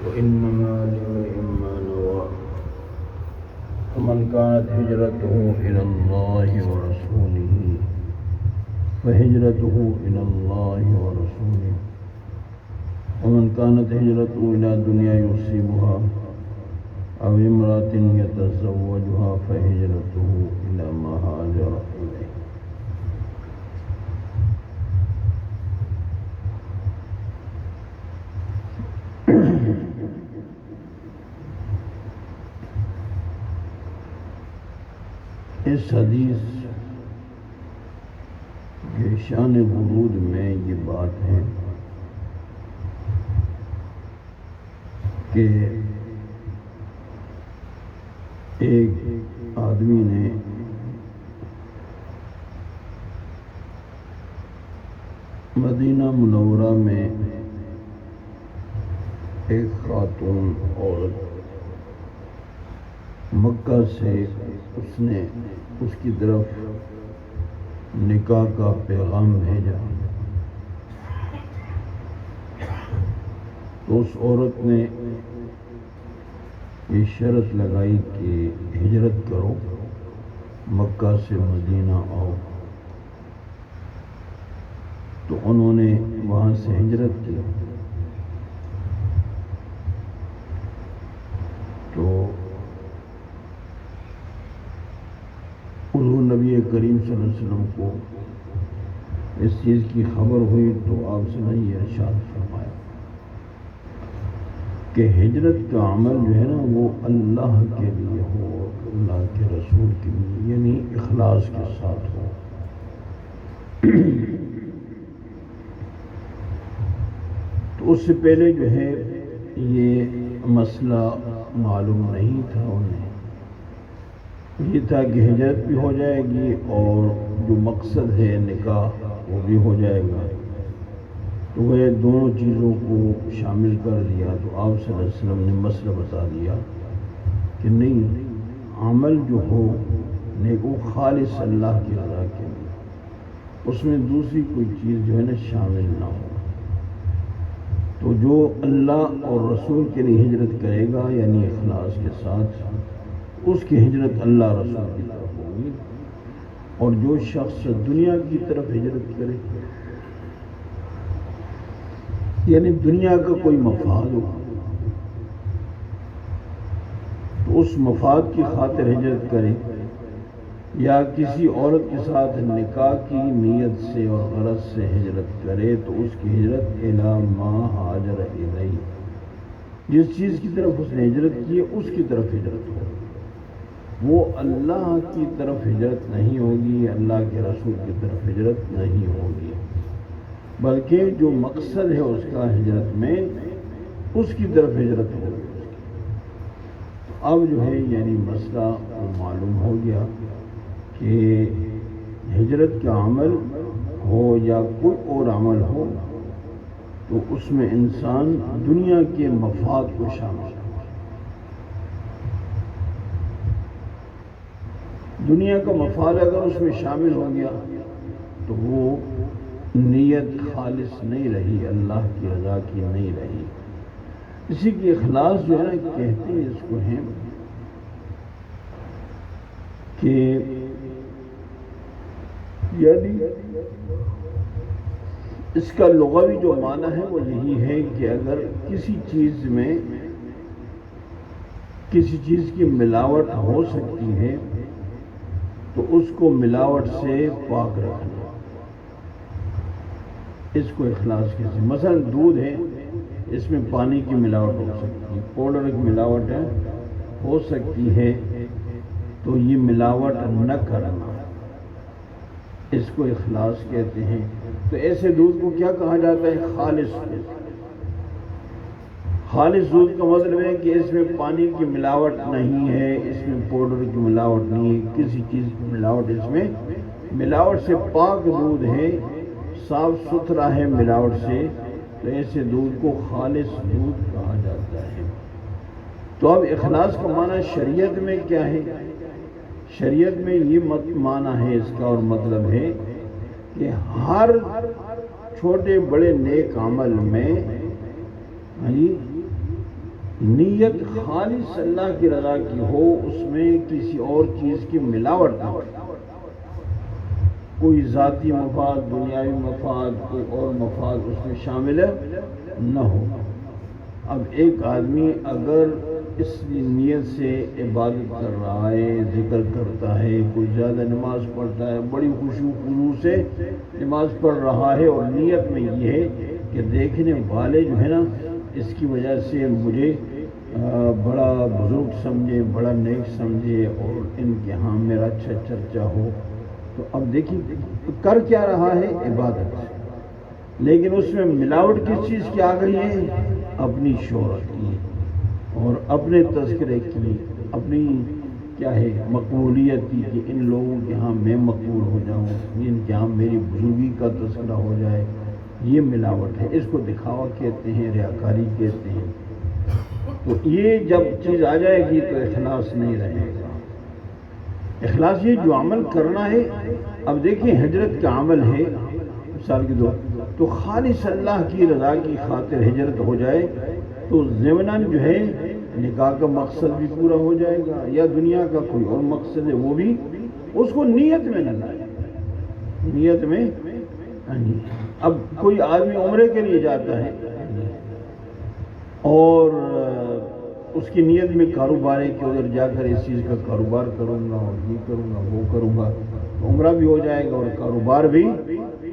وإنما لامرئ ما نوى فمن كانت هجرته إلى الله ورسوله فهجرته إلى الله ورسوله ومن كانت هجرته إلى دنيا يصيبها أو امرأة يتزوجها فهجرته إلى ما هاجر إليه. اس حدیث کے شان ورود میں یہ بات ہے کہ ایک آدمی نے مدینہ منورہ میں ایک خاتون عورت مکہ سے اس کی طرف نکاح کا پیغام بھیجا، تو اس عورت نے یہ شرط لگائی کہ ہجرت کرو، مکہ سے مدینہ آؤ. تو انہوں نے وہاں سے ہجرت کی. تو حضور نبی کریم صلی اللہ علیہ وسلم کو اس چیز کی خبر ہوئی تو آپ سے نے یہ ارشاد فرمایا کہ ہجرت کا عمل جو ہے نا وہ اللہ کے لیے ہو، اللہ کے رسول کے لیے، یعنی اخلاص کے ساتھ ہو. تو اس سے پہلے جو ہے یہ مسئلہ معلوم نہیں تھا انہیں. یہ تھا کہ ہجرت بھی ہو جائے گی اور جو مقصد ہے نکاح وہ بھی ہو جائے گا. تو وہ دونوں چیزوں کو شامل کر دیا. تو آپ صلی اللہ علیہ وسلم نے مسئلہ بتا دیا کہ نہیں، عمل جو ہو نیک وہ خالص اللہ کی رضا کے لیے، اس میں دوسری کوئی چیز جو ہے نا شامل نہ ہو. تو جو اللہ اور رسول کے لیے ہجرت کرے گا یعنی اخلاص کے ساتھ، اس کی ہجرت اللہ رسول کی طرف ہوگی. اور جو شخص دنیا کی طرف ہجرت کرے یعنی دنیا کا کوئی مفاد ہو تو اس مفاد کی خاطر ہجرت کرے، یا کسی عورت کے ساتھ نکاح کی نیت سے اور غرض سے ہجرت کرے تو اس کی ہجرت الی ما ہاجر الیہ، جس چیز کی طرف اس نے ہجرت کی ہے اس کی طرف ہجرت ہو. وہ اللہ کی طرف ہجرت نہیں ہوگی، اللہ کے رسول کی طرف ہجرت نہیں ہوگی، بلکہ جو مقصد ہے اس کا ہجرت میں اس کی طرف ہجرت ہوگی. اب جو ہے یعنی مسئلہ معلوم ہو گیا کہ ہجرت کا عمل ہو یا کوئی اور عمل ہو تو اس میں انسان دنیا کے مفاد کو شامل ہے. دنیا کا مفاد اگر اس میں شامل ہو گیا تو وہ نیت خالص نہیں رہی، اللہ کی رضا کی نہیں رہی. اسی کی اخلاص جو ہے نا کہتے ہیں اس کو ہیں کہ یعنی اس کا لغوی جو معنی ہے وہ یہی ہے کہ اگر کسی چیز میں کسی چیز کی ملاوٹ ہو سکتی ہے تو اس کو ملاوٹ سے پاک رکھنا، اس کو اخلاص کہتے ہیں. مثلا دودھ ہے، اس میں پانی کی ملاوٹ ہو سکتی ہے، پاؤڈر کی ملاوٹ ہو سکتی ہے، تو یہ ملاوٹ نہ کرنا، اس کو اخلاص کہتے ہیں. تو ایسے دودھ کو کیا کہا جاتا ہے؟ خالص. خالص دودھ کا مطلب ہے کہ اس میں پانی کی ملاوٹ نہیں ہے، اس میں پاؤڈر کی ملاوٹ نہیں ہے، کسی چیز کی ملاوٹ، اس میں ملاوٹ سے پاک دودھ ہے، صاف ستھرا ہے، ملاوٹ سے تو ایسے دودھ کو خالص دودھ کہا جاتا ہے۔ تو اب اخلاص کا معنی شریعت میں کیا ہے؟ شریعت میں یہ معنی ہے اس کا، اور مطلب ہے کہ ہر چھوٹے بڑے نیک عمل میں نیت خالص اللہ کی رضا کی ہو، اس میں کسی اور چیز کی ملاوٹ نہ ہو، کوئی ذاتی مفاد، دنیاوی مفاد، کوئی اور مفاد اس میں شامل نہ ہو۔ اب ایک آدمی اگر اس نیت سے عبادت کر رہا ہے، ذکر کرتا ہے، کوئی زیادہ نماز پڑھتا ہے، بڑی خشوع و خضوع سے نماز پڑھ رہا ہے، اور نیت میں یہ ہے کہ دیکھنے والے جو ہے نا اس کی وجہ سے مجھے بڑا بزرگ سمجھے، بڑا نیک سمجھے، اور ان کے ہاں میرا اچھا چرچا ہو، تو اب دیکھیں کر کیا رہا ہے؟ عبادت، لیکن اس میں ملاوٹ کس چیز کی آ گئی ہے؟ اپنی شہرت کی، اور اپنے تذکرے کی، اپنی کیا ہے مقبولیت کی، کہ ان لوگوں کے ہاں میں مقبول ہو جاؤں، ان کے ہاں میری بزرگی کا تذکرہ ہو جائے، یہ ملاوٹ ہے، اس کو دکھاوا کہتے ہیں، ریاکاری کہتے ہیں۔ تو یہ جب چیز آ جائے گی تو اخلاص نہیں رہے گا۔ اخلاص یہ جو عمل کرنا ہے، اب دیکھیں ہجرت کا عمل ہے مثال کے طور تو خالص اللہ کی رضا کی خاطر ہجرت ہو جائے تو ضمناً جو ہے نکاح کا مقصد بھی پورا ہو جائے گا، یا دنیا کا کوئی اور مقصد ہے وہ بھی اس کو نیت میں نہ لائے، نیت میں اب کوئی آدمی عمرے کے لیے جاتا ہے اور اس کی نیت میں کاروبار ہے کہ ادھر جا کر اس چیز کا کاروبار کروں گا، اور یہ کروں گا، وہ کروں گا، تو عمرہ بھی ہو جائے گا اور کاروبار بھی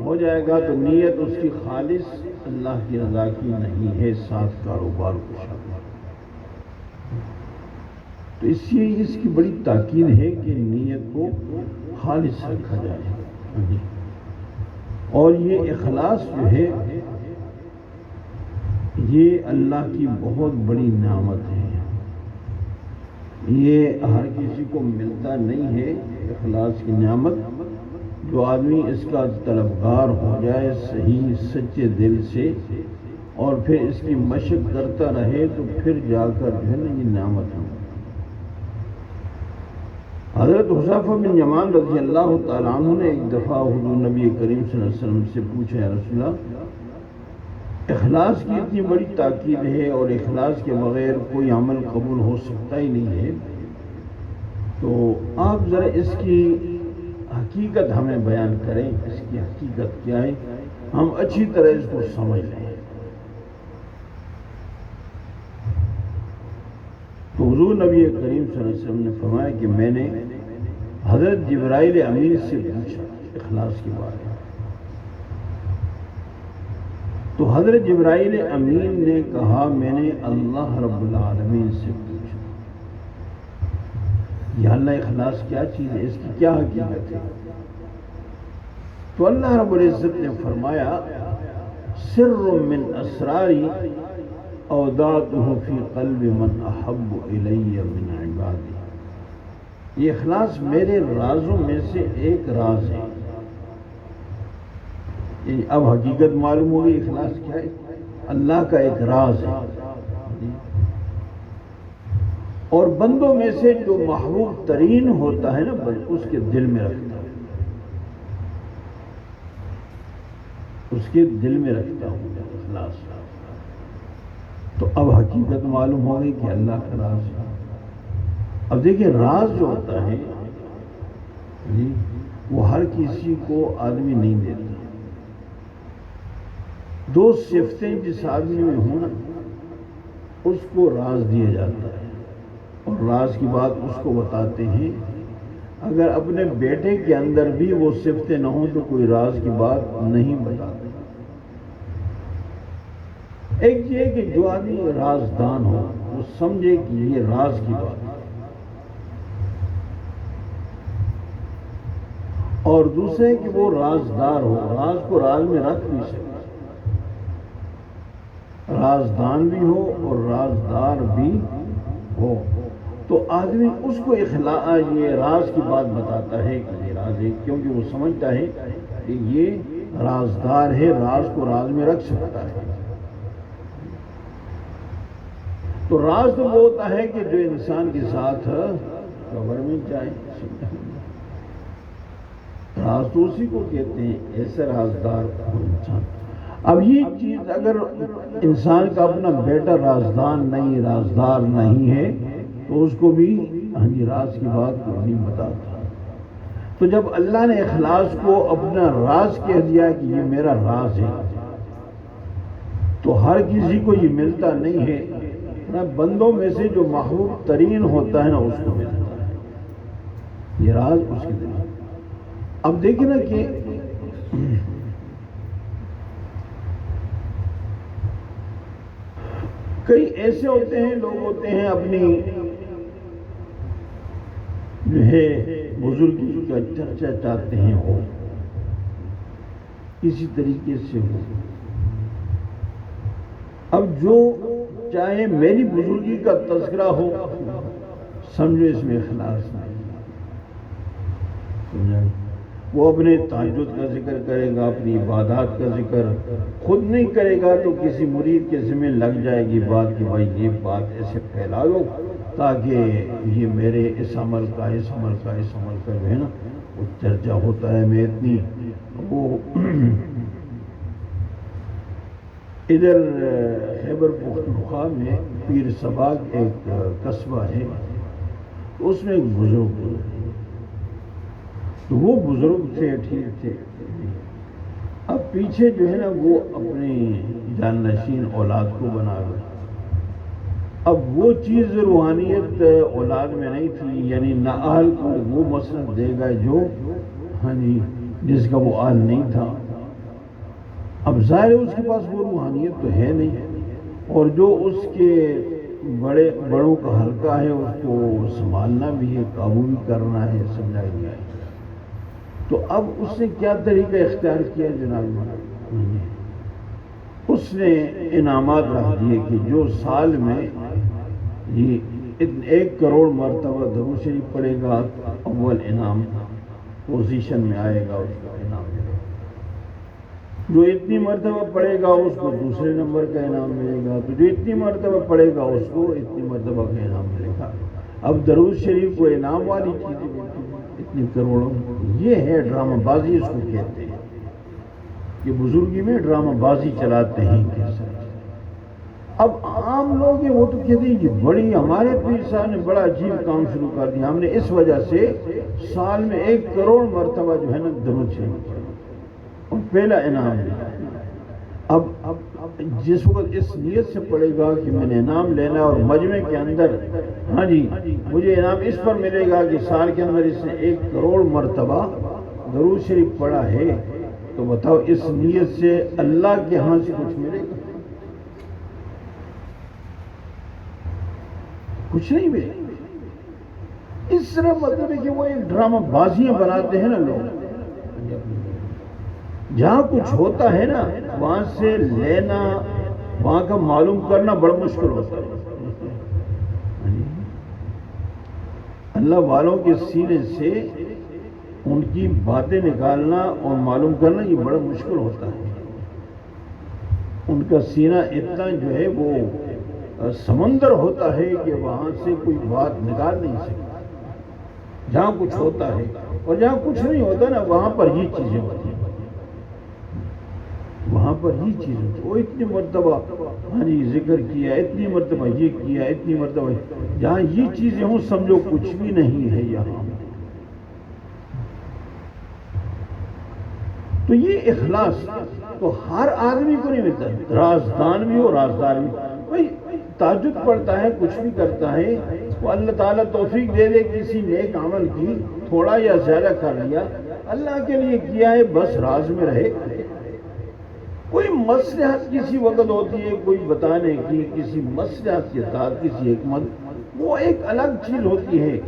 ہو جائے گا، تو نیت اس کی خالص اللہ کی رضا کی نہیں ہے، ساتھ کاروبار کو شامل۔ تو اس کی بڑی تاکید ہے کہ نیت کو خالص رکھا جائے، اور یہ اخلاص جو ہے یہ اللہ کی بہت بڑی نعمت ہے، یہ ہر کسی کو ملتا نہیں ہے اخلاص کی نعمت۔ جو آدمی اس کا طلبگار ہو جائے صحیح سچے دل سے، اور پھر اس کی مشق کرتا رہے، تو پھر جا کر جو ہے نا یہ نعمت ہے۔ حضرت حذیفہ بن یمان رضی اللہ تعالیٰ عنہ نے ایک دفعہ حضور نبی کریم صلی اللہ علیہ وسلم سے پوچھا، یا رسول اللہ، اخلاص کی اتنی بڑی تاکید ہے اور اخلاص کے بغیر کوئی عمل قبول ہو سکتا ہی نہیں ہے، تو آپ ذرا اس کی حقیقت ہمیں بیان کریں، اس کی حقیقت کیا ہے، ہم اچھی طرح اس کو سمجھ لیں۔ تو حضور نبی کریم صلی اللہ علیہ وسلم نے فرمایا کہ میں نے حضرت جبرائیل امین سے پوچھا اخلاص کے بارے میں، تو حضرت جبرائیل امین نے کہا میں نے اللہ رب العالمین سے پوچھا، یا اللہ اخلاص کیا چیز ہے، اس کی کیا حقیقت ہے؟ تو اللہ رب العزت نے فرمایا سر من اسراری اودعته فی قلب من احب الی من عبادی، یہ اخلاص میرے رازوں میں سے ایک راز ہے۔ اب حقیقت معلوم ہوگی اخلاص کیا ہے، اللہ کا ایک راز ہے، اور بندوں میں سے جو محبوب ترین ہوتا ہے نا اس کے دل میں رکھتا ہے، اس کے دل میں رکھتا ہوں اخلاص۔ تو اب حقیقت معلوم ہوگی کہ اللہ کا راز ہے۔ اب دیکھیں راز جو ہوتا ہے وہ ہر کسی کو آدمی نہیں دیتا۔ دو صفتیں جس آدمی میں ہوں نا اس کو راز دیا جاتا ہے، اور راز کی بات اس کو بتاتے ہیں۔ اگر اپنے بیٹے کے اندر بھی وہ صفتیں نہ ہوں تو کوئی راز کی بات نہیں بتاتے۔ ایک یہ کہ جو آدمی رازدان ہو وہ سمجھے کہ یہ راز کی بات ہے، اور دوسرے کہ وہ رازدار ہو، راز کو راز میں رکھ بھی سکے، رازدان بھی ہو اور رازدار بھی ہو، تو آدمی اس کو یہ راز کی بات بتاتا ہے کہ یہ راز ہے، کیونکہ وہ سمجھتا ہے کہ یہ رازدار ہے، راز کو راز میں رکھ سکتا ہے۔ تو راز تو وہ ہوتا ہے کہ جو انسان کے ساتھ قبر میں جائے. راز تو اسی کو کہتے ہیں، ایسے رازدار انسان. اب یہ چیز اگر انسان کا اپنا بیٹا رازدار نہیں ہے تو اس کو بھی راز کی بات کوئی نہیں بتاتا. تو جب اللہ نے اخلاص کو اپنا راز کہہ دیا کہ یہ میرا راز ہے، تو ہر کسی کو یہ ملتا نہیں ہے. بندوں میں سے جو محبوب ترین ہوتا ہے نا، اس کو ملتا ہے یہ راز اس کے دل. اب دیکھیں نا کہ کئی ایسے ہوتے ہیں، لوگ ہوتے ہیں اپنی جو ہے بزرگی کا چرچا چاہتے ہیں ہو، کسی طریقے سے ہو. اب جو چاہے میری بزرگی کا تذکرہ ہو، سمجھو اس میں اخلاص نہیں. وہ اپنے تہجد کا ذکر کرے گا، اپنی عبادات کا ذکر خود نہیں کرے گا تو کسی مرید کے ذمہ لگ جائے گی بات کہ بھائی یہ بات ایسے پھیلا دو تاکہ یہ میرے اس عمل کا جو ہے نا وہ چرچا ہوتا ہے. میں اتنی وہ ادھر خیبر پختونخوا میں پیر سباگ ایک قصبہ ہے، اس میں ایک بزرگ تھے. تو وہ بزرگ تھے، ٹھیک تھے. اب پیچھے جو ہے نا وہ اپنی جانشین اولاد کو بنا گئے. اب وہ چیز روحانیت اولاد میں نہیں تھی، یعنی نہ اہل کو وہ مسند دے گا جو جس کا وہ اہل نہیں تھا. اب ظاہر ہے اس کے پاس وہ روحانیت تو ہے نہیں، اور جو اس کے بڑوں کا حلقہ ہے اس کو سنبھالنا بھی ہے، قابو بھی کرنا ہے، سمجھا گیا ہے. تو اب اس نے کیا طریقہ اختیار کیا جناب؟ اس نے انعامات رکھ دیے کہ جو سال میں یہ 1 کروڑ مرتبہ درود شریف پڑھے گا اول انعام پوزیشن میں آئے گا، اس کا انعام ملے گا. جو اتنی مرتبہ پڑھے گا اس کو دوسرے نمبر کا انعام ملے گا. تو جو اتنی مرتبہ پڑھے گا اس کو اتنی مرتبہ کا انعام ملے گا. اب درود شریف کو انعام والی چیزیں اتنی کروڑوں، یہ ہے ڈرامہ بازی اس کو کہتے ہیں. یہ بزرگی میں ڈرامہ بازی چلاتے ہیں. اب عام لوگ ہیں وہ تو کہتے ہیں کہ بڑی ہمارے پیر صاحب نے بڑا عجیب کام شروع کر دیا، ہم نے اس وجہ سے سال میں 1 کروڑ مرتبہ جو ہے نا درود شریف اور پہلا انعام دیا. اب جس وقت اس نیت سے پڑے گا کہ میں نے انعام لینا اور مجمع کے اندر مجھے انعام اس پر ملے گا کہ سال کے اندر اس نے 1 کروڑ مرتبہ درود شریف پڑھا ہے، تو بتاؤ اس نیت سے اللہ کے ہاں سے کچھ ملے گا؟ کچھ نہیں ملے. اس طرح مطلب ہے کہ وہ ایک ڈرامہ بازیاں بناتے ہیں نا لوگ. جہاں کچھ ہوتا ہے نا وہاں سے لینا، وہاں کا معلوم کرنا بڑا مشکل ہوتا ہے. اللہ والوں کے سینے سے ان کی باتیں نکالنا اور معلوم کرنا یہ بڑا مشکل ہوتا ہے. ان کا سینہ اتنا جو ہے وہ سمندر ہوتا ہے کہ وہاں سے کوئی بات نکال نہیں سکتا. جہاں کچھ ہوتا ہے اور جہاں کچھ نہیں ہوتا نا وہاں پر یہ چیزیں ہوتی ہیں، وہاں پر یہ چیز ہوتی ہے. وہ اتنی مرتبہ ذکر کیا، اتنی مرتبہ یہ کیا، اتنی مرتبہ جہاں یہ چیزیں ہوں سمجھو کچھ بھی نہیں ہے یہاں. تو یہ اخلاص تو ہر آدمی کو نہیں ملتا. رازدان بھی ہو، رازدار بھی. بھائی تہجد پڑھتا ہے، کچھ بھی کرتا ہے، وہ اللہ تعالیٰ توفیق دے دے کسی نیک عمل کی، تھوڑا یا زیادہ کر لیا، اللہ کے لیے کیا ہے، بس راز میں رہے. کوئی مصلحت کسی وقت ہوتی ہے، کوئی بتانے کی کسی مصلحت کے ساتھ کسی حکمت، وہ ایک الگ چیز ہوتی ہے.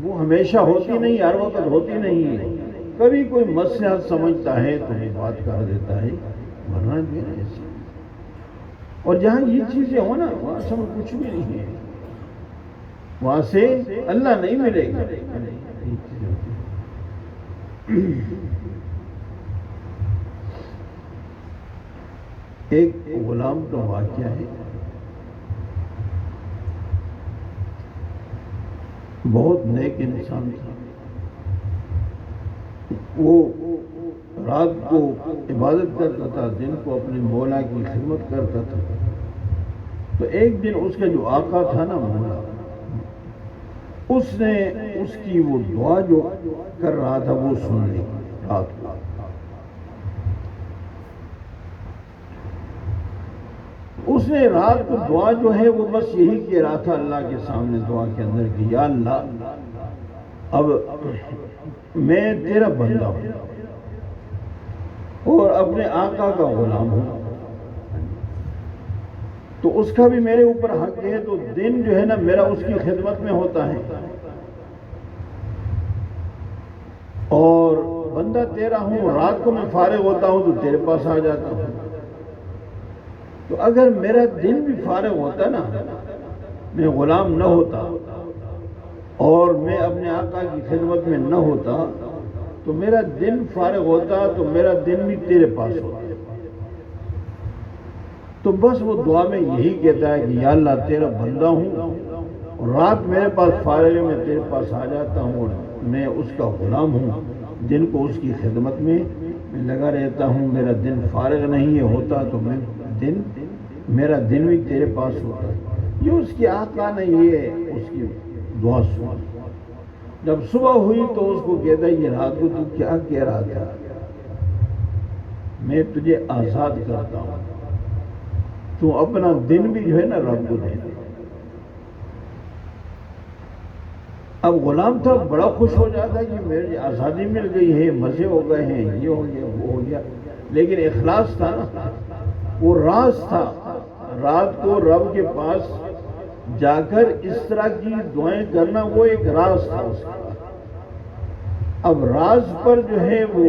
وہ ہمیشہ ہوتی نہیں، ہر وقت ہوتی نہیں ہے. کبھی کوئی مصلحت سمجھتا ہے تو یہ بات کر دیتا ہے، ورنہ بھی ایسے. اور جہاں یہ چیزیں ہو نا وہاں سب کچھ بھی نہیں ہے، وہاں سے اللہ نہیں ملے گا. ایک غلام کا واقعہ ہے. بہت نیک انسان تھا. وہ رات کو عبادت کرتا تھا، دن کو اپنے مولا کی خدمت کرتا تھا. تو ایک دن اس کا جو آقا تھا نا مولا، اس نے اس کی وہ دعا جو کر رہا تھا وہ سن لی رات کو. اس نے رات کو دعا جو ہے وہ بس یہی کہہ رہا تھا اللہ کے سامنے دعا کے اندر کہ یا اللہ اب میں تیرا بندہ ہوں اور اپنے آقا کا غلام ہوں، تو اس کا بھی میرے اوپر حق ہے، تو دن جو ہے نا میرا اس کی خدمت میں ہوتا ہے، اور بندہ تیرا ہوں، رات کو میں فارغ ہوتا ہوں تو تیرے پاس آ جاتا ہوں. تو اگر میرا دن بھی فارغ ہوتا نا، میں غلام نہ ہوتا اور میں اپنے آقا کی خدمت میں نہ ہوتا، تو میرا دن فارغ ہوتا تو میرا دن بھی تیرے پاس ہوتا. تو بس وہ دعا میں یہی کہتا ہے کہ یا اللہ تیرا بندہ ہوں اور رات میرے پاس فارغ ہے، میں تیرے پاس آ جاتا ہوں اور میں اس کا غلام ہوں، دن کو اس کی خدمت میں لگا رہتا ہوں. میرا دن فارغ نہیں ہے ہوتا تو میرا دن بھی تیرے پاس ہوتا ہے. یہ اس کی آقا نے یہ اس کی دعا سنی. جب صبح ہوئی تو اس کو کہتا ہے یہ رات کو تو کیا کہہ رہا تھا، میں تجھے آزاد کرتا ہوں، تو اپنا دن بھی جو ہے نا رب کو دے دے. اب غلام تھا بڑا خوش ہو جاتا کہ میری آزادی مل گئی ہے، مزے ہو گئے ہیں، یہ ہو گیا وہ ہو گیا. لیکن اخلاص تھا نا، وہ راز تھا. رات کو رب کے پاس جا کر اس طرح کی دعائیں کرنا وہ ایک راز تھا اس کا. اب راز پر جو ہے وہ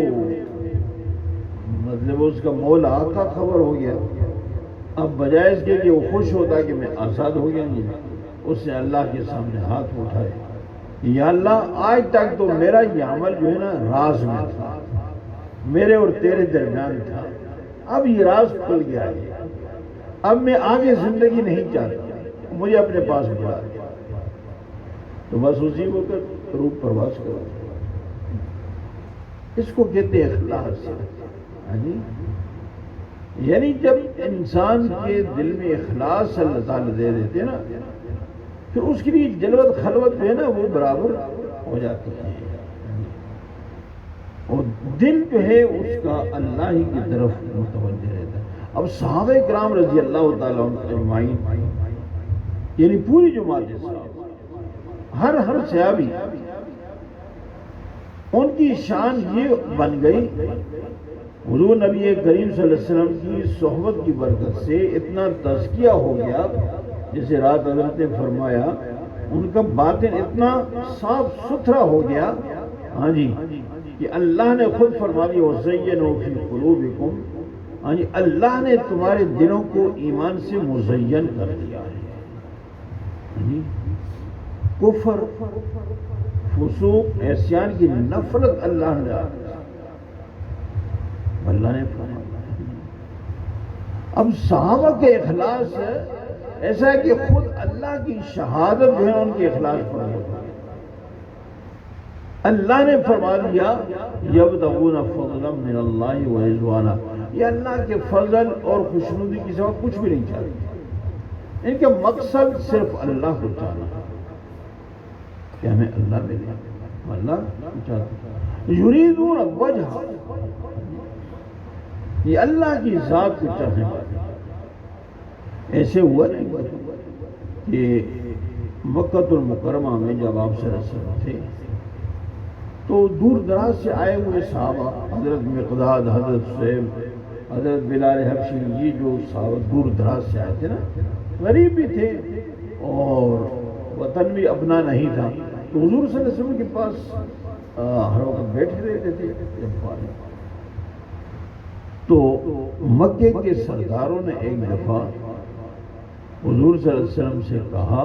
مطلب اس کا مولا آقا خبر ہو گیا. اب بجائے اس کے کہ وہ خوش ہوتا کہ میں آزاد ہو گیا، اس نے اللہ کے سامنے ہاتھ اٹھائے، یا اللہ آج تک تو میرا یہ عمل جو ہے نا راز میں تھا، میرے اور تیرے درمیان تھا، اب یہ راز کھل گیا ہے، اب میں آگے زندگی نہیں چاہتا، مجھے اپنے پاس بلا دیا. تو بس اسی وقت روح پرواز کرا. اس کو کہتے ہیں اخلاص. یعنی جب انسان کے دل میں اخلاص اللہ تعالیٰ دے دیتے نا، پھر اس کے لیے جلوت خلوت جو ہے نا وہ برابر ہو جاتی ہے، اور دل جو ہے اس کا اللہ ہی کی طرف متوجہ رہتا ہے. اب صحابہ کرام رضی اللہ تعالیٰ عنہ اجمعین، یعنی پوری جماعت ہر صحابی، ان کی شان یہ بن گئی، حضور نبی کریم صلی اللہ علیہ وسلم کی صحبت کی برکت سے اتنا تزکیہ ہو گیا، جیسے رات حضرت نے فرمایا ان کا باطن اتنا صاف ستھرا ہو گیا، ہاں جی، کہ اللہ نے خود فرما دیا وَزَيَّنُوا فِي قُلُوبِكُمْ، ہاں جی، اللہ نے تمہارے دلوں کو ایمان سے مزین کر دیا ہے. کفر، فسوق، عصیان کی نفرت اللہ نے فرمایا. اب صحابہ کے اخلاص ایسا ہے کہ خود اللہ کی شہادت جو ہے ان کے اخلاص پر ہوتا ہے. اللہ نے فرما دیا یبتغون فضلا من اللہ ورضوانا، یہ اللہ کے فضل اور خوشنودی کے سوا کچھ بھی نہیں چاہتے. ان کا مقصد صرف اللہ کو چاہنا کہ ہمیں اللہ ملے، اللہ چاہتے. یریدون وجہ، یہ اللہ کی ذات کو چاہنے والے. ایسے ہوا نہیں کہ مکہ المکرمہ میں جب آپ صلی اللہ علیہ وسلم تھے تو دور دراز سے آئے ہوئے صحابہ، حضرت مقداد، حضرت صہیب، حضرت بلال حبشی، یہ جو صحابہ دور دراز سے آئے تھے نا، غریب بھی تھے اور وطن بھی اپنا نہیں تھا، تو حضور صلی اللہ علیہ وسلم کے پاس ہر وقت بیٹھے رہتے تھے. تو مکے کے سرداروں نے ایک دفعہ حضور صلی اللہ علیہ وسلم سے کہا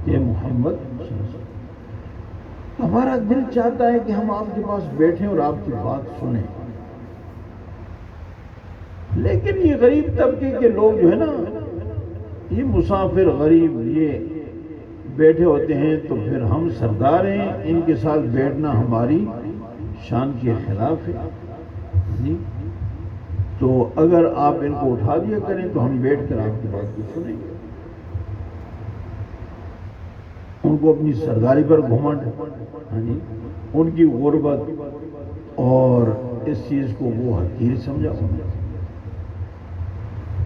کہ محمد صلی اللہ علیہ وسلم، ہمارا دل چاہتا ہے کہ ہم آپ کے پاس بیٹھیں اور آپ کی بات سنیں، لیکن یہ غریب طبقے کے لوگ جو ہے نا، یہ مسافر غریب، یہ بیٹھے ہوتے ہیں تو پھر ہم ہم سردار ہیں، ان کے ساتھ بیٹھنا ہماری شان کے خلاف ہے جی، تو اگر آپ ان کو اٹھا دیا کریں تو ہم بیٹھ کر آپ کی بات کو سنیں گے۔ ان کو اپنی سرداری پر گھمنڈ، ہاں جی، ان کی غربت اور اس چیز کو وہ حقیر سمجھا۔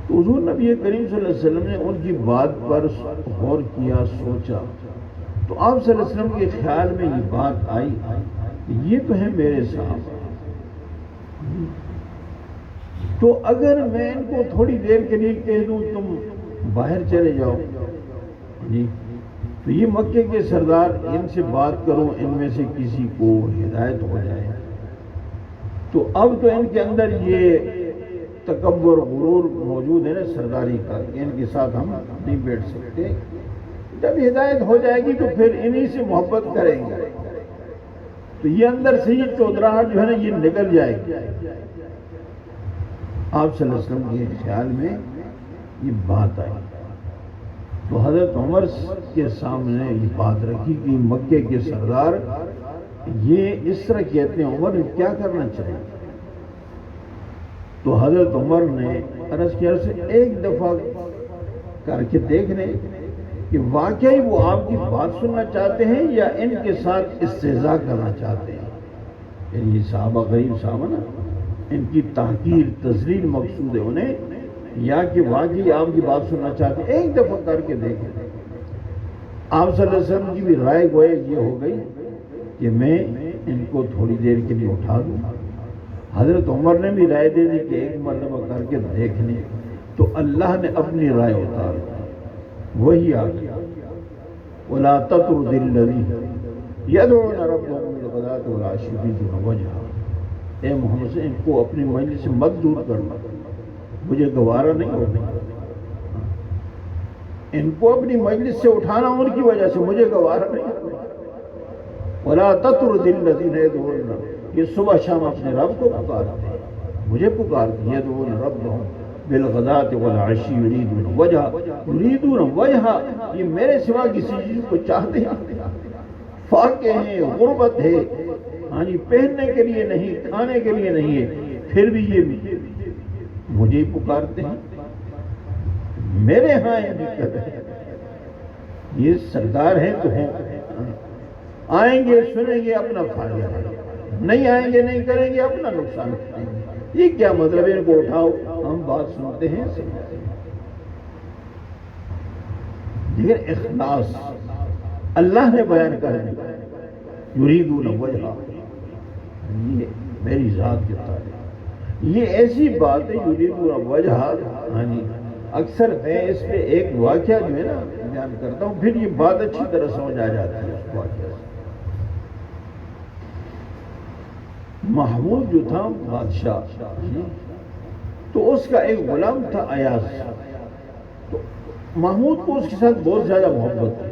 تو حضور نبی کریم صلی اللہ علیہ وسلم نے ان کی بات پر غور کیا، سوچا، تو آپ صلی اللہ علیہ وسلم کے خیال میں یہ بات آئی کہ یہ تو ہے میرے صاحب، تو اگر میں ان کو تھوڑی دیر کے لیے کہہ دوں تم باہر چلے جاؤ جی، تو یہ مکے کے سردار، ان سے بات کروں ان میں سے کسی کو ہدایت ہو جائے، تو اب تو ان کے اندر یہ تکبر غرور موجود ہے نا سرداری کا، ان کے ساتھ ہم نہیں بیٹھ سکتے، جب ہدایت ہو جائے گی تو پھر انہی سے محبت کریں گے، تو یہ اندر سے یہ چودراہٹ جو ہے نا یہ نکل جائے گی۔ آپ صلی اللہ علیہ وسلم کے خیال میں یہ بات آئی، تو حضرت عمر کے سامنے یہ بات رکھی کہ مکے کے سردار یہ اس طرح کہتے ہیں، عمر کیا کرنا چاہیے؟ تو حضرت عمر نے عرض کیا سے ایک دفعہ کر کے دیکھ لیں کہ واقعی وہ آپ کی بات سننا چاہتے ہیں یا ان کے ساتھ استہزاء کرنا چاہتے ہیں، یعنی یہ صحابہ غریب صحابہ نا، ان کی تحقیر تذلیل مقصود ہے انہیں، یا کہ واقعی آپ کی بات سننا چاہتے ہیں، ایک دفعہ کر کے دیکھیں۔ آپ صلی اللہ علیہ وسلم کی بھی رائے گوئے یہ ہو گئی کہ میں ان کو تھوڑی دیر کے لیے اٹھا دوں، حضرت عمر نے بھی رائے دے دی کہ ایک مرتبہ کر کے دیکھ لیں، تو اللہ نے اپنی رائے اتار دی، وہی آ گیا وَلَا تَطْرُدِ الَّذِينَ يَدْعُونَ رَبَّهُمْ بِالْغَدَاةِ وَالْعَشِيِّ يُرِيدُونَ وَجْهَهُ، اے محمد سے ان کو اپنی مجلس سے مت دور کرنا، مجھے گوارا نہیں ہونا، ان کو اپنی مجلس سے اٹھانا ان کی وجہ سے مجھے گوارا نہیں ہونا۔ وَلَا تَطْرُدِ الَّذِينَ يَدْعُونَ، یہ صبح شام اپنے رب کو پکارتے ہیں، مجھے پکارتے ہیں، يَدْعُونَ رَبَّهُمْ بِالْغَدَاةِ وَالْعَشِيِّ يُرِيدُونَ وَجْهَهُ، يُرِيدُونَ وَجْهَهُ، یہ میرے سوا کسی چیز کو چاہتے ہیں، فاقے ہیں، غربت ہے، ہاں جی، پہننے کے لیے نہیں، کھانے کے لیے نہیں ہے، پھر بھی یہ مجھے ہی پکارتے ہیں، میرے ہاں یہ دقت ہے۔ یہ سردار ہیں تو ہیں، آئیں گے سنیں گے اپنا فائدہ ہے، نہیں آئیں گے نہیں کریں گے اپنا نقصان کریں گے، یہ کیا مطلب ہے ان کو اٹھاؤ ہم بات سنتے ہیں سمجھتے ہیں۔ لیکن اخلاص اللہ نے بیان کر دیا، یریدون وجہہ، یہ میری ذات کے تعلق، یہ ایسی بات ہے یریدون وجہہ، ہاں جی، اکثر میں اس پہ ایک واقعہ جو ہے نا بیان کرتا ہوں، پھر یہ بات اچھی طرح سمجھ آ جاتی ہے اس واقعہ سے۔ محمود جو تھا بادشاہ، تو اس کا ایک غلام تھا ایاز، تو محمود کو اس کے ساتھ بہت زیادہ محبت تھی،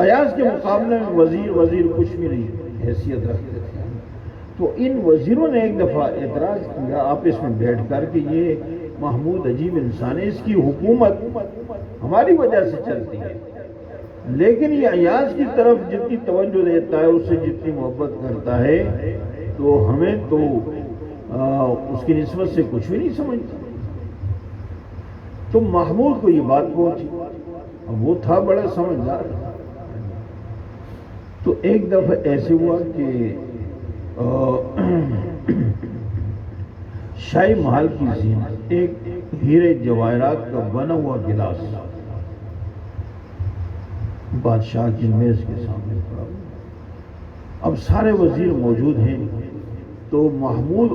ایاز کے مقابلے میں وزیر کچھ بھی نہیں حیثیت رکھتے تھے، تو ان وزیروں نے ایک دفعہ اعتراض کیا آپس میں بیٹھ کر کہ یہ محمود عجیب انسان ہے، اس کی حکومت ہماری وجہ سے چلتی ہے، لیکن یہ ایاز کی طرف جتنی توجہ دیتا ہے، اس سے جتنی محبت کرتا ہے، تو ہمیں تو اس کی نسبت سے کچھ بھی نہیں سمجھتا۔ تو محمود کو یہ بات پہنچی، اب وہ تھا بڑا سمجھدار، تو ایک دفعہ ایسے ہوا کہ شاہی محل کی زینت ایک ہیرے جواہرات کا بنا ہوا گلاس بادشاہ کی میز کے سامنے پڑا، اب سارے وزیر موجود ہیں، تو محمود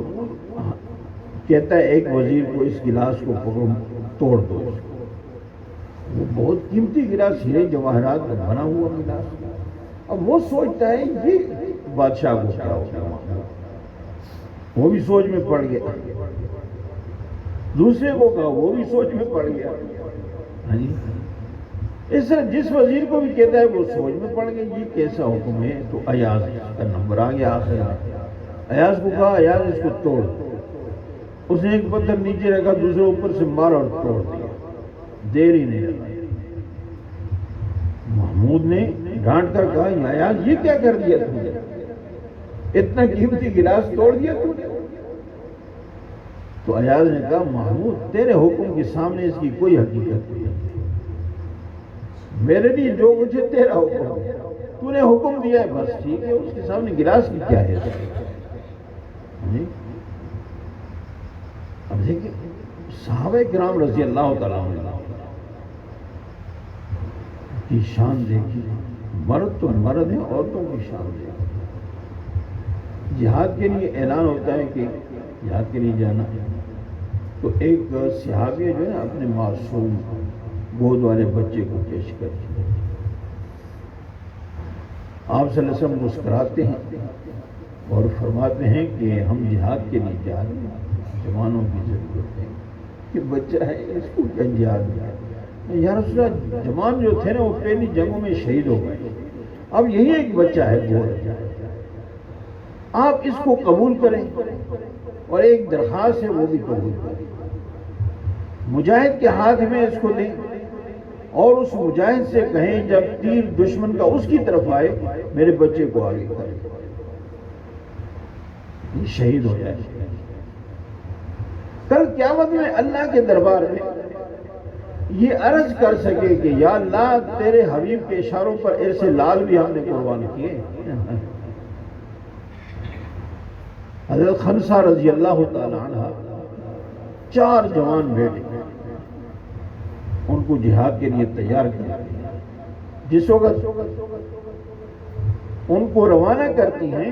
کہتا ہے ایک وزیر کو اس گلاس کو پکڑو توڑ دو، وہ بہت قیمتی گلاس ہیرے جواہرات کا بنا ہوا گلاس، اب وہ سوچتا ہے یہ بادشاہ کو کیا ہوگا، وہ بھی سوچ میں پڑ گیا، دوسرے کو کہا وہ بھی سوچ میں پڑ گیا، اس طرح جس وزیر کو بھی کہتا ہے وہ سوچ میں پڑ گیا یہ کیسا حکم ہے، تو ایاز کا نمبر آ گیا آخر میں، ایاز کو کہا ایاز اس کو توڑ، اس نے ایک پتھر نیچے رکھا، دوسرے اوپر سے مارا اور توڑ دیا، دیر ہی نہیں لگا، محمود نے ڈانٹ کر کہا یار یہ کیا کر دیا تم نے، اتنا قیمتی گلاس توڑ دیا تم نے؟ تو ایاز نے کہا محمود تیرے حکم کے سامنے اس کی کوئی حقیقت نہیں، میرے لیے جو کچھ ہے تیرا حکم ہے، تو نے حکم دیا ہے بس ٹھیک ہے، اس کے سامنے گلاس کی کیا ہے؟ اب دیکھیں صحابہ کرام رضی اللہ تعالیٰ عنہ کی شان دیکھی، مرد تو مرد ہے، عورتوں کی شان دیکھی۔ جہاد کے لیے اعلان ہوتا ہے کہ جہاد کے لیے جانا ہے، تو ایک صحابی جو ہے نا اپنے معصوم گود والے بچے کو پیش کر آپ صلی اللہ علیہ وسلم مسکراتے ہیں اور فرماتے ہیں کہ ہم جہاد کے لیے جا رہے ہیں، جوانوں کی ضرورت ہے، کہ بچہ ہے اس کو کیا جہاد ہے؟ یا رسول اللہ جوان جو تھے نا وہ پہلی جنگوں میں شہید ہو گئے، اب یہی ایک بچہ ہے گود، آپ اس کو قبول کریں اور ایک درخواست ہے وہ بھی قبول کریں، مجاہد کے ہاتھ میں اس کو دیں اور اس مجاہد سے کہیں جب تیر دشمن کا اس کی طرف آئے میرے بچے کو آگے کریں، یہ شہید ہو جائے۔ کل قیامت میں اللہ کے دربار میں یہ عرض کر سکے کہ یا اللہ تیرے حبیب کے اشاروں پر ایسے لال بھی ہم نے قربان کیے۔ حضرت خنسہ رضی اللہ تعالی عنہ 4 جوان بیٹے، ان کو جہاد کے لیے تیار کیا، جس وقت ان کو روانہ کرتی ہیں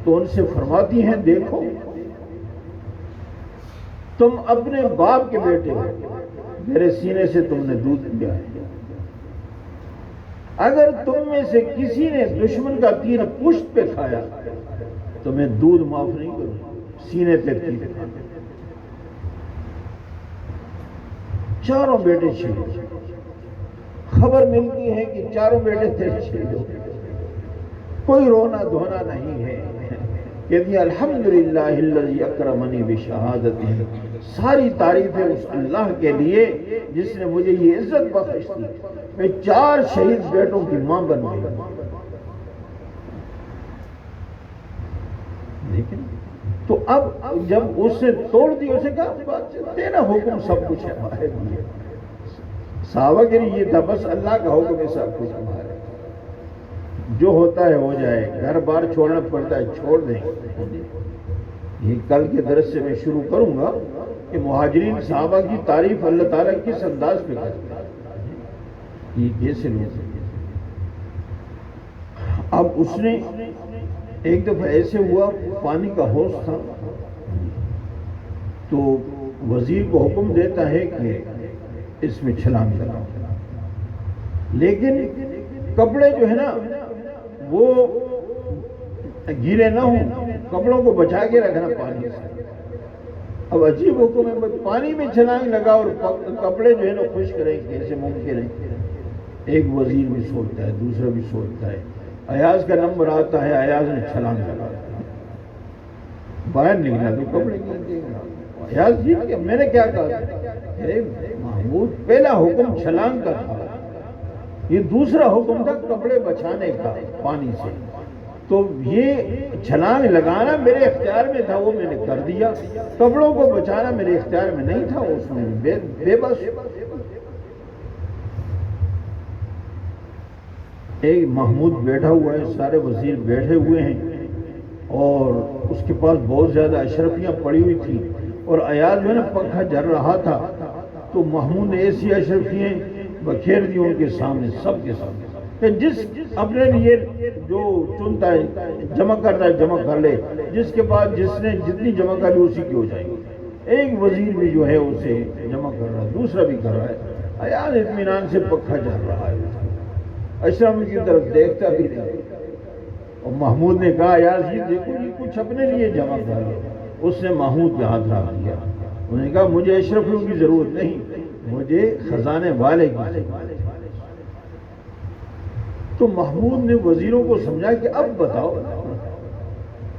تو ان سے فرماتی ہیں دیکھو تم اپنے باپ کے بیٹے ہو، میرے سینے سے تم نے دودھ پیا ہے، اگر تم میں سے کسی نے دشمن کا تیر پشت پہ کھایا تو میں دودھ معاف نہیں کروں، سینے پہ تیر کھانا۔ 4 بیٹے شہید، خبر ملتی ہے کہ 4 بیٹے تھے شہید ہو گئے، کوئی رونا دھونا نہیں ہے، کہتی ہے الحمدللہ الذی اکرمنی بشہادتہ، ساری تعریف ہے اس اللہ کے لیے جس نے مجھے یہ عزت بخش دی، میں 4 شہید بیٹوں کی ماں بن گئی۔ لیکن تو اب جب اس نے توڑ دی، اسے کہا تیرا حکم سب کچھ ہے ہمارے لیے، صحابہ کے لیے یہ تھا بس اللہ کا حکم ہے سب کچھ ہمارے، جو ہوتا ہے ہو جائے، گھر بار چھوڑنا پڑتا ہے چھوڑ دیں۔ یہ کل کے درس سے میں شروع کروں گا کہ مہاجرین صحابہ کی تعریف اللہ تعالیٰ کس انداز پہ کرتے ہیں، یہ کیسے لوگ ہیں۔ اب اس نے ایک دفعہ ایسے ہوا پانی کا حوض تھا تو وزیر کو حکم دیتا ہے کہ اس میں چھلانگ لگاؤ، لیکن کپڑے جو ہے نا وہ گیلے نہ ہوں، کپڑوں کو بچا کے رکھنا پانی سے۔ اب عجیب حکم ہے پانی میں چھلانگ لگا اور کپڑے جو ہے نا خشک رہیں، کیسے ممکن ہے؟ ایک وزیر بھی سوچتا ہے، دوسرا بھی سوچتا ہے، ایاز کا نمبر آتا ہے، ایاز نے چھلانگ لگا، باہر نکلا تو کپڑے گیلے، ایاز جی میں نے کیا کہا؟ محمود پہلا حکم چھلانگ کا تھا، یہ دوسرا حکم تھا کپڑے بچانے کا پانی سے، تو یہ چھلانگ لگانا میرے اختیار میں تھا وہ میں نے کر دیا، کپڑوں کو بچانا میرے اختیار میں نہیں تھا، اس میں بے بس۔ ایک محمود بیٹھا ہوا ہے، سارے وزیر بیٹھے ہوئے ہیں اور اس کے پاس بہت زیادہ اشرفیاں پڑی ہوئی تھیں اور ایاز جو ہے نا پنکھا جل رہا تھا تو محمود نے ایسی اشرفیاں بکھیر دی ان کے سامنے، سب کے سامنے، کہ جس اپنے لیے جو چنتا ہے جمع کرتا ہے جمع کر لے، جس کے بعد جس نے جتنی جمع کر لی اسی کی ہو جائے گی۔ ایک وزیر بھی جو ہے اسے جمع کر رہا ہے، دوسرا بھی کر رہا ہے، ایاز اطمینان سے پنکھا جل رہا ہے، اشرف کی طرف دیکھتا بھی نہیں، اور محمود نے کہا یار یہ دیکھو یہ کچھ اپنے لیے جمع کر لیا، اس نے محمود پہ ہاتھ رکھ دیا، انہوں نے کہا مجھے اشرفیوں کی ضرورت نہیں، مجھے خزانے والے کی۔ تو محمود نے وزیروں کو سمجھا کہ اب بتاؤ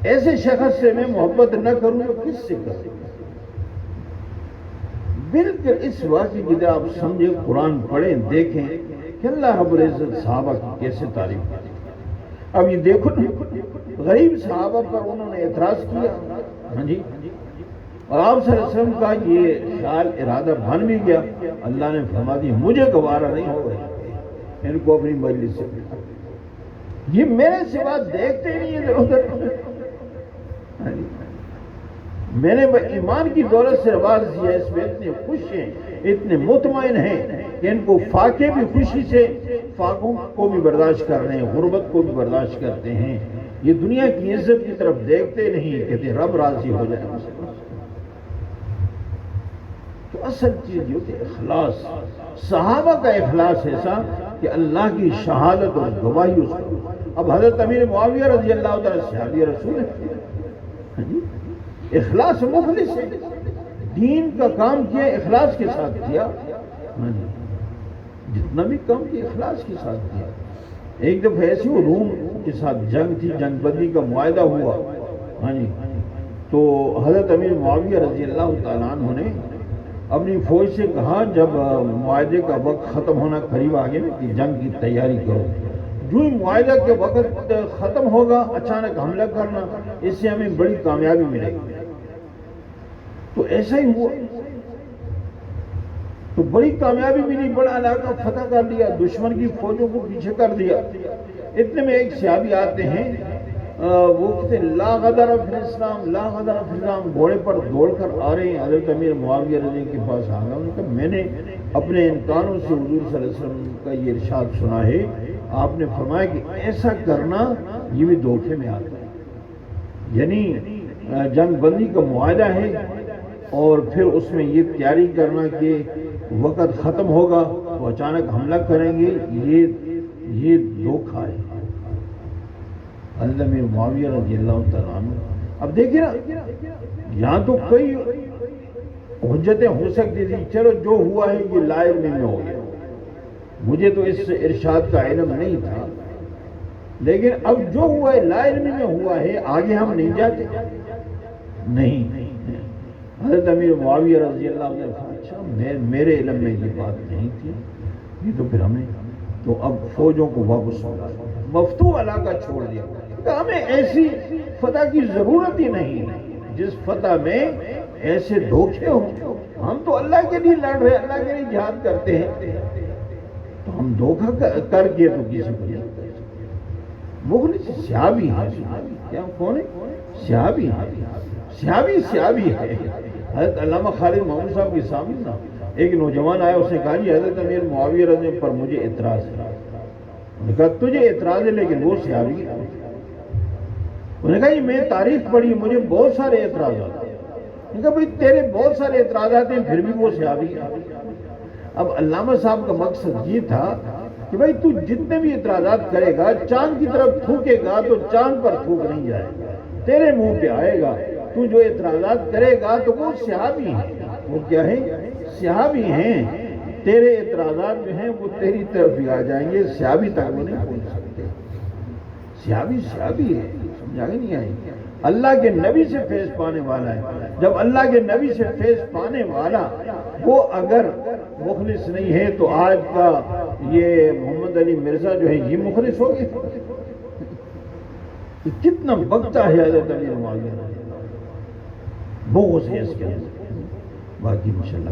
ایسے شخص سے میں محبت نہ کروں تو کس سے کروں؟ بالکل اس واقعے کی آپ سمجھیں، قرآن پڑھیں، دیکھیں کہ اللہ رب العزت صحابہ کی کیسے تعریف کی۔ اب یہ دیکھو غریب صحابہ پر انہوں نے اعتراض کیا، ہاں جی، اور آپ صلی اللہ علیہ وسلم کا یہ خیال ارادہ بن بھی گیا، اللہ نے فرما دیا مجھے گوارا نہیں ہوگا ان کو اپنی مجلس سے، یہ میرے سوا دیکھتے نہیں ادھر ادھر، میں نے ایمان کی دولت سے رواج دیا، اس میں اتنے خوش ہیں، اتنے مطمئن ہیں کہ ان کو فاقے بھی خوشی سے فاقوں کو بھی برداشت کر رہے ہیں، غربت کو بھی برداشت کرتے ہیں، یہ دنیا کی عزت کی طرف دیکھتے نہیں، کہتے رب راضی ہو جائے۔ تو اصل چیز یہ کہ اخلاص، صحابہ کا اخلاص ایسا کہ اللہ کی شہادت اور گواہی اس کو۔ اب حضرت امیر معاویہ رضی اللہ تعالیٰ صحابی رسول ہے، اخلاص مخلص ہے، دین کا کام کیا اخلاص کے ساتھ کیا، جتنا بھی کام کیا اخلاص کے ساتھ کیا۔ ایک دفعہ ایسی روم کے ساتھ جنگ تھی، جنگ بندی کا معاہدہ ہوا، ہاں جی، تو حضرت امیر معاویہ رضی اللہ تعالیٰ عنہ نے اپنی فوج سے کہا جب معاہدے کا وقت ختم ہونا قریب آ گیا کہ جنگ کی تیاری کرو، جو ہی معاہدہ کے وقت ختم ہوگا اچانک حملہ کرنا، اس سے ہمیں بڑی کامیابی ملے گی۔ تو ایسا ہی ہوا، تو بڑی کامیابی ملی، بڑا علاقہ فتح کر لیا، دشمن کی فوجوں کو پیچھے کر دیا۔ اتنے میں ایک صحابی آتے ہیں، وہ کہتے ہیں لا غدر فی الاسلام، لا غدر فی الاسلام، گھوڑے پر دوڑ کر آ رہے ہیں، حضرت امیر معاویہ رضی کے پاس آ گئے، انہوں نے کہا میں نے اپنے ان کانوں سے حضور صلی اللہ علیہ وسلم کا یہ ارشاد سنا ہے، آپ نے فرمایا کہ ایسا کرنا یہ بھی دھوکے میں آتا ہے، یعنی جنگ بندی کا معاہدہ ہے اور پھر اس میں یہ تیاری کرنا کہ وقت ختم ہوگا تو اچانک حملہ کریں گے، یہ دھوکہ ہے۔ حضرت امیر معاویہ رضی اللہ تعالیٰ عنہ، اب دیکھیں نا، یہاں تو کئی حجتیں ہو سکتی تھی، چلو جو ہوا ہے یہ لا علمی میں ہو گیا، مجھے تو اس ارشاد کا علم نہیں تھا، لیکن اب جو ہوا ہے لا علمی میں ہوا ہے، آگے ہم نہیں جاتے، نہیں۔ حضرت امیر معاویہ رضی اللہ عنہ نے کہا اچھا میرے علم میں یہ بات نہیں تھی، یہ تو پھر ہمیں تو اب فوجوں کو واپس مفتوح علاقہ چھوڑ دیا، کہ ہمیں ایسی فتح کی ضرورت ہی نہیں جس فتح میں ایسے دھوکے ہوں، ہم تو اللہ کے لیے لڑ رہے، اللہ کے لیے جہاد کرتے ہیں، تو ہم دھوکہ کر کے تو کسی کو نہیں کرتے۔ مخلص صحابی ہے، کیا کون ہے؟ صحابی ہے، صحابی ہے۔ حضرت علامہ خالد محمود صاحب کے سامنے ایک نوجوان آیا، اس نے کہا جی حضرت امیر معاویہ رضی اللہ پر مجھے اعتراض ہے۔ انہوں نے کہا تجھے اعتراض ہے لیکن وہ صحابی ہے۔ انہوں نے کہا جی میں تاریخ پڑھی، مجھے بہت سارے اعتراضات ہیں۔ انہوں نے کہا بھئی تیرے بہت سارے اعتراضات ہیں پھر بھی وہ صحابی ہے۔ اب علامہ صاحب کا مقصد یہ تھا کہ بھئی تو جتنے بھی اعتراضات کرے گا، چاند کی طرف تھوکے گا تو چاند پر تھوک نہیں جائے گا، تیرے منہ پہ آئے گا۔ تو جو اعتراضات کرے گا تو وہ صحابی ہیں، وہ کیا ہیں؟ صحابی ہیں، تیرے اعتراضات جو ہیں وہ تیری طرف بھی آ جائیں گے، صحابی تک وہ نہیں پہنچ سکتے۔ صحابی ہے، سمجھا گے نہیں آئی؟ اللہ کے نبی سے فیض پانے والا ہے، جب اللہ کے نبی سے فیض پانے والا وہ اگر مخلص نہیں ہے تو آج کا یہ محمد علی مرزا جو ہے یہ مخلص ہو گئے؟ کتنا بکتا ہے حضرت علی معاویہ، بغض ہے اس کے اندر، باقی انشاءاللہ